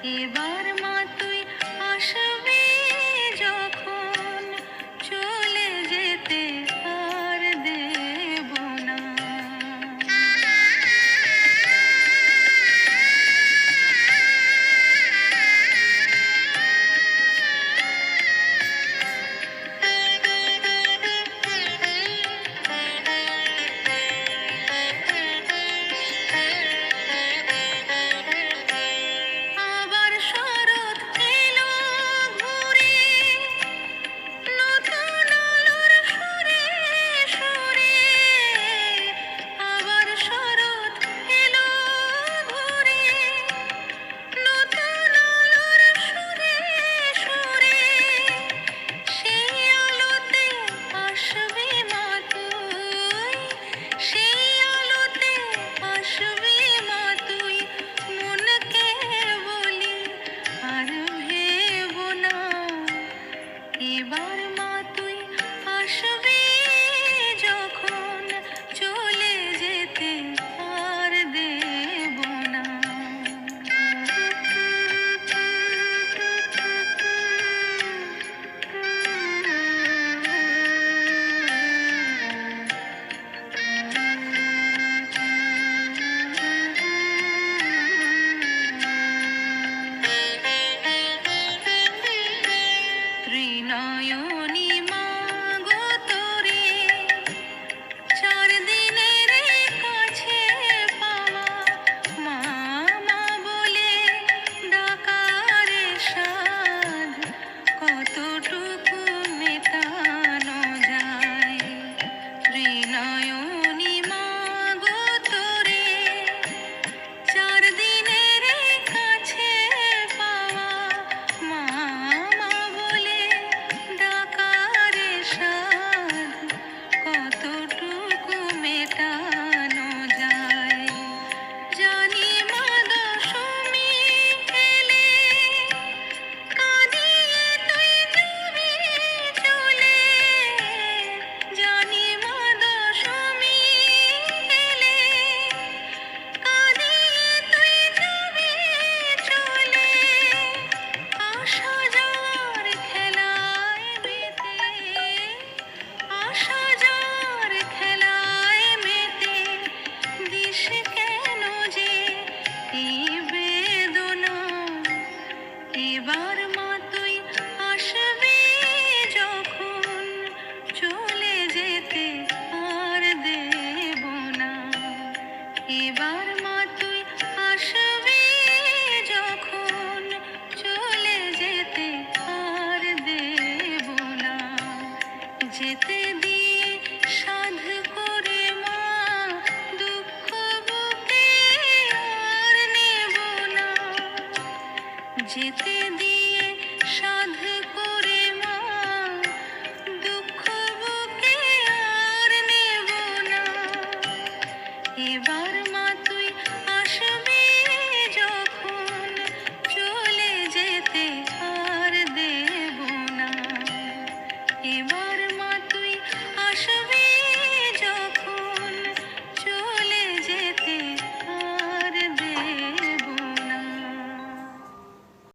এবার মা তুই আসবি যখন, চলে যেতে আর দেব না। আবার শরৎ এলো ঘুরে, নতুন আলোর সুরে সুরে। আবার শরৎ এলো ঘুরে, নতুন আলোর সুরে সুরে। সেই আলোতে আসবি মা তুই, সেই আলোতে আসবি মা তুই। মনকে বলি আর ভেব না, এবার মা তুই আসবি যখন, চলে যেতে আর দেব না। ত্রিনয়নী মা গো তোরে, 4 দিনের কাছে পাওয়া। মা মা বলে ডাকারে সাধ, কতটুকু মেটানো যায়। ত্রিনয়নী মা গো তোরে, 4 দিনের কাছে পাওয়া। মা মা বলে ডাকারে সাধ, কতটুকু মেটানো যায়। জানি মা দশমী এলে, কাঁদিয়ে তুই যাবি চলে। জানি মা দশমী এলে, কাঁদিয়ে তুই যাবি চলে। আসা যাওয়ার খেলায় মেতে, আসা যাওয়ার খেলায় মেতে, দিস কেন যে এই বেদনা। এবার মা তুই আসবি যখন, চলে যেতে আর দেব না। এবার মা তুই আসবি যখন, চলে যেতে আর দেব না। যেতে দিয়ে সাধ করে মা, দুঃখ বুকে আর নেব না। যেতে দিয়ে